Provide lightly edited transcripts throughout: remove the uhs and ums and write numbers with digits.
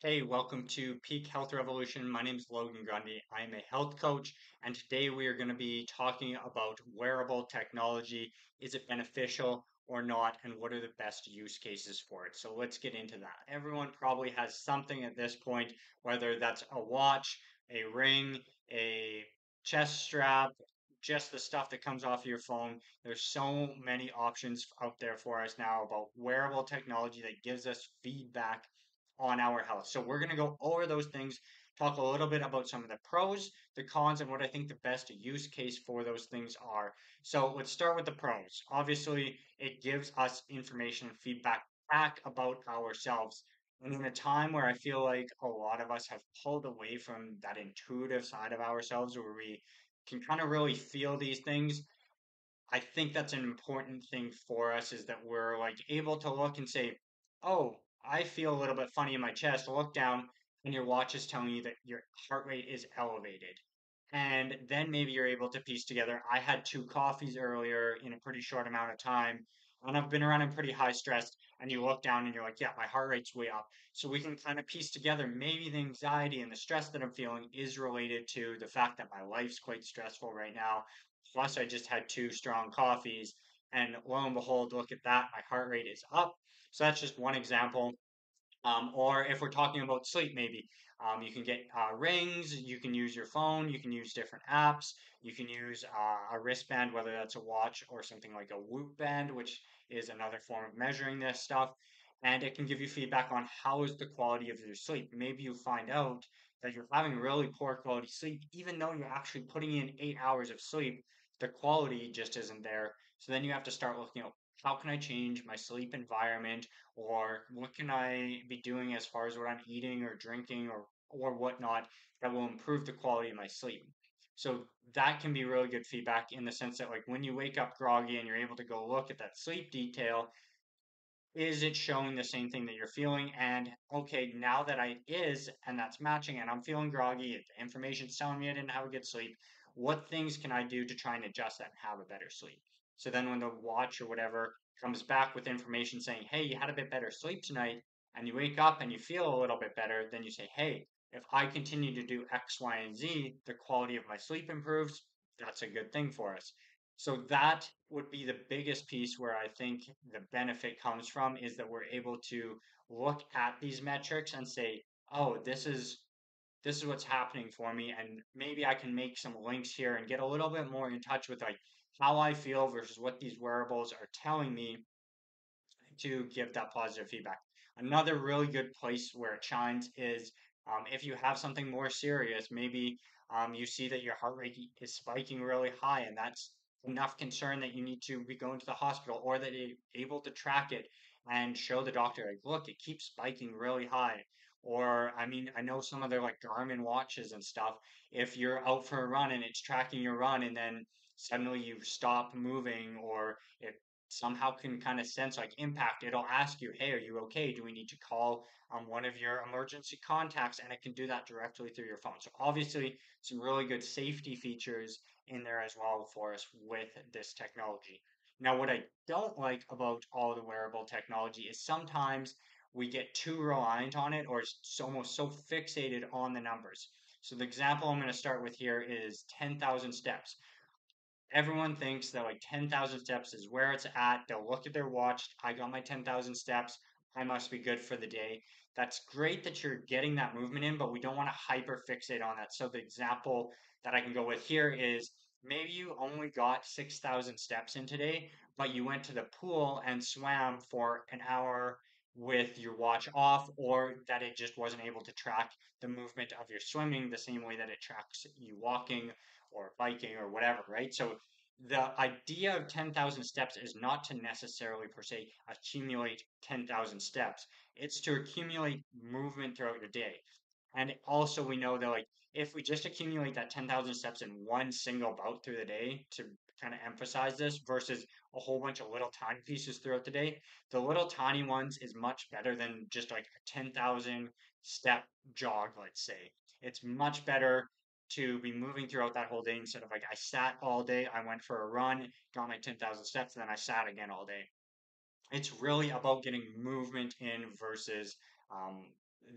Hey, welcome to Peak Health Revolution. My name is Logan Grundy. I am a health coach, and today we are going to be talking about wearable technology. Is it beneficial or not, and what are the best use cases for it? So let's get into that. Everyone probably has something at this point, whether that's a watch, a ring, a chest strap, just the stuff that comes off your phone. There's so many options out there for us now about wearable technology that gives us feedback on our health. So we're going to go over those things, talk a little bit about some of the pros, the cons, and what I think the best use case for those things are. So let's start with the pros. Obviously, it gives us information and feedback back about ourselves. And in a time where I feel like a lot of us have pulled away from that intuitive side of ourselves where we can kind of really feel these things, I think that's an important thing for us is that we're like able to look and say, oh, I feel a little bit funny in my chest. Look down, and your watch is telling you that your heart rate is elevated. And then maybe you're able to piece together, I had two coffees earlier in a pretty short amount of time, and I've been running pretty high stress. And you look down and you're like, yeah, my heart rate's way up. So we can kind of piece together maybe the anxiety and the stress that I'm feeling is related to the fact that my life's quite stressful right now. Plus, I just had two strong coffees, and lo and behold, look at that, my heart rate is up. So that's just one example. Or if we're talking about sleep, maybe you can get rings, you can use your phone, you can use different apps, you can use a wristband, whether that's a watch or something like a Whoop band, which is another form of measuring this stuff. And it can give you feedback on how is the quality of your sleep. Maybe you find out that you're having really poor quality sleep, even though you're actually putting in 8 hours of sleep, the quality just isn't there. So then you have to start looking at how can I change my sleep environment, or what can I be doing as far as what I'm eating or drinking or whatnot that will improve the quality of my sleep. So that can be really good feedback in the sense that like when you wake up groggy and you're able to go look at that sleep detail, is it showing the same thing that you're feeling? And okay, now that I is and that's matching and I'm feeling groggy, the information's telling me I didn't have a good sleep, what things can I do to try and adjust that and have a better sleep? So then when the watch or whatever comes back with information saying, hey, you had a bit better sleep tonight, and you wake up and you feel a little bit better, then you say, hey, if I continue to do X, Y, and Z, the quality of my sleep improves. That's a good thing for us. So that would be the biggest piece where I think the benefit comes from is that we're able to look at these metrics and say, oh, this is what's happening for me, and maybe I can make some links here and get a little bit more in touch with like how I feel versus what these wearables are telling me to give that positive feedback. Another really good place where it shines is if you have something more serious, maybe you see that your heart rate is spiking really high, and that's enough concern that you need to be going to the hospital, or that you're able to track it and show the doctor, like, look, it keeps spiking really high. Or, I mean, I know some of their like Garmin watches and stuff. If you're out for a run and it's tracking your run, and then suddenly you stop moving, or it somehow can kind of sense like impact, it'll ask you, hey, are you okay? Do we need to call one of your emergency contacts? And it can do that directly through your phone. So obviously some really good safety features in there as well for us with this technology. Now, what I don't like about all the wearable technology is sometimes we get too reliant on it, or it's almost so fixated on the numbers. So the example I'm going to start with here is 10,000 steps. Everyone thinks that like 10,000 steps is where it's at. They'll look at their watch. I got my 10,000 steps. I must be good for the day. That's great that you're getting that movement in, but we don't want to hyper fixate on that. So the example that I can go with here is maybe you only got 6,000 steps in today, but you went to the pool and swam for an hour with your watch off, or that it just wasn't able to track the movement of your swimming the same way that it tracks you walking or biking or whatever, right? So the idea of 10,000 steps is not to necessarily per se accumulate 10,000 steps. It's to accumulate movement throughout your day. And also we know that like if we just accumulate that 10,000 steps in one single bout through the day to kind of emphasize this versus a whole bunch of little tiny pieces throughout the day, the little tiny ones is much better than just like a 10,000 step jog, let's say. It's much better to be moving throughout that whole day instead of like I sat all day, I went for a run, got my 10,000 steps, and then I sat again all day. It's really about getting movement in versus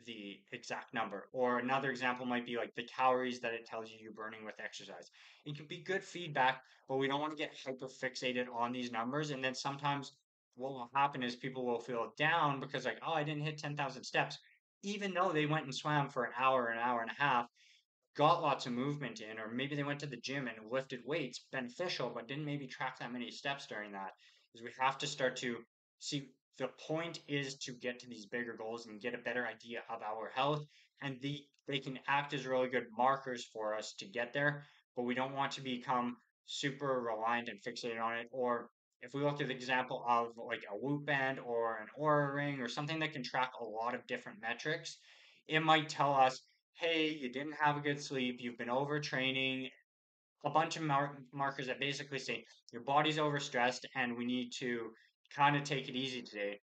the exact number. Or another example might be like the calories that it tells you you're burning with exercise. It can be good feedback, but we don't want to get hyper fixated on these numbers. And then sometimes what will happen is people will feel down because like, oh, I didn't hit 10,000 steps, even though they went and swam for an hour and a half, got lots of movement in, or maybe they went to the gym and lifted weights, beneficial, but didn't maybe track that many steps during that. Is we have to start to see the point is to get to these bigger goals and get a better idea of our health, and they can act as really good markers for us to get there, but we don't want to become super reliant and fixated on it. Or if we look at the example of like a Whoop band or an Aura ring or something that can track a lot of different metrics, it might tell us, hey, you didn't have a good sleep, you've been overtraining, a bunch of markers that basically say your body's overstressed and we need to kind of take it easy today.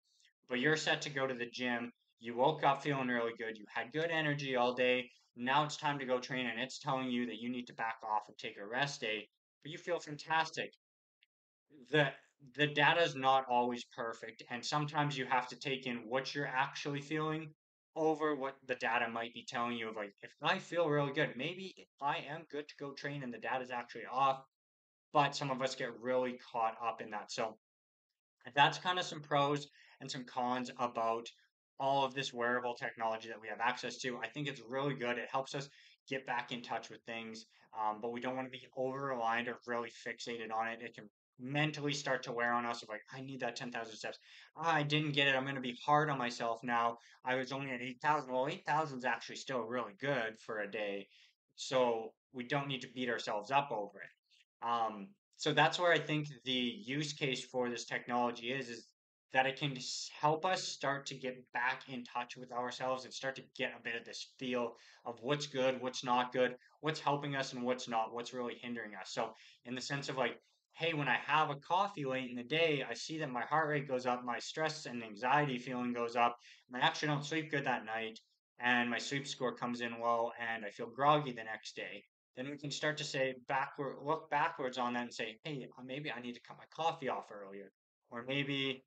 But you're set to go to the gym. You woke up feeling really good. You had good energy all day. Now it's time to go train, and it's telling you that you need to back off and take a rest day. But you feel fantastic. the the data is not always perfect, and sometimes you have to take in what you're actually feeling over what the data might be telling you. Of like, if I feel really good, maybe I am good to go train, and the data is actually off. But some of us get really caught up in that. So that's kind of some pros and some cons about all of this wearable technology that we have access to. I think it's really good. It helps us get back in touch with things, but we don't want to be over reliant or really fixated on it. It can mentally start to wear on us of like, I need that 10,000 steps. Ah, I didn't get it. I'm going to be hard on myself now. I was only at 8,000. Well, 8,000 is actually still really good for a day. So we don't need to beat ourselves up over it. So that's where I think the use case for this technology is that it can help us start to get back in touch with ourselves and start to get a bit of this feel of what's good, what's not good, what's helping us and what's not, what's really hindering us. So in the sense of like, hey, when I have a coffee late in the day, I see that my heart rate goes up, my stress and anxiety feeling goes up, and I actually don't sleep good that night, and my sleep score comes in low, and I feel groggy the next day. Then we can start to say backward, look backwards on that and say, hey, maybe I need to cut my coffee off earlier. Or maybe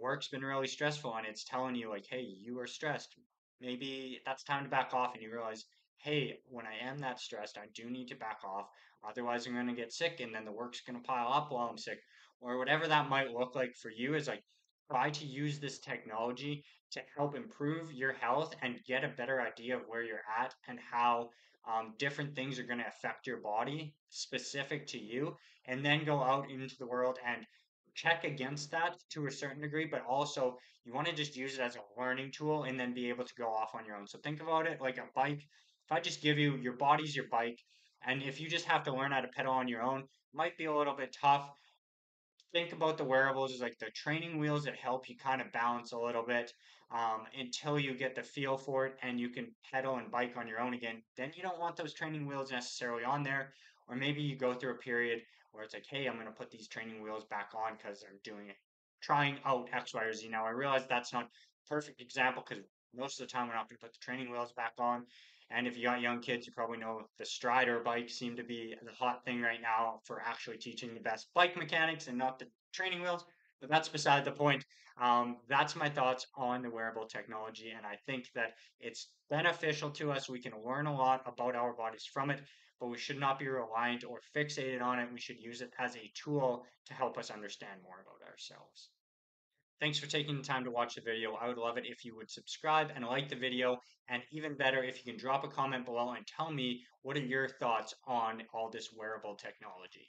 work's been really stressful and it's telling you like, hey, you are stressed. Maybe that's time to back off, and you realize, hey, when I am that stressed, I do need to back off. Otherwise, I'm going to get sick, and then the work's going to pile up while I'm sick. Or whatever that might look like for you is like, try to use this technology to help improve your health and get a better idea of where you're at and how different things are going to affect your body specific to you, and then go out into the world and check against that to a certain degree. But also, you want to just use it as a learning tool and then be able to go off on your own. So think about it like a bike. If I just give you your body's your bike, and if you just have to learn how to pedal on your own, might be a little bit tough. Think about the wearables as like the training wheels that help you kind of balance a little bit until you get the feel for it and you can pedal and bike on your own again. Then you don't want those training wheels necessarily on there. Or maybe you go through a period where it's like, hey, I'm going to put these training wheels back on because I'm doing it, trying out X, Y, or Z. Now, I realize that's not a perfect example because most of the time we're not going to put the training wheels back on. And if you got young kids, you probably know the Strider bikes seem to be the hot thing right now for actually teaching the best bike mechanics and not the training wheels. But that's beside the point. That's my thoughts on the wearable technology. And I think that it's beneficial to us. We can learn a lot about our bodies from it, but we should not be reliant or fixated on it. We should use it as a tool to help us understand more about ourselves. Thanks for taking the time to watch the video. I would love it if you would subscribe and like the video, and even better if you can drop a comment below and tell me what are your thoughts on all this wearable technology.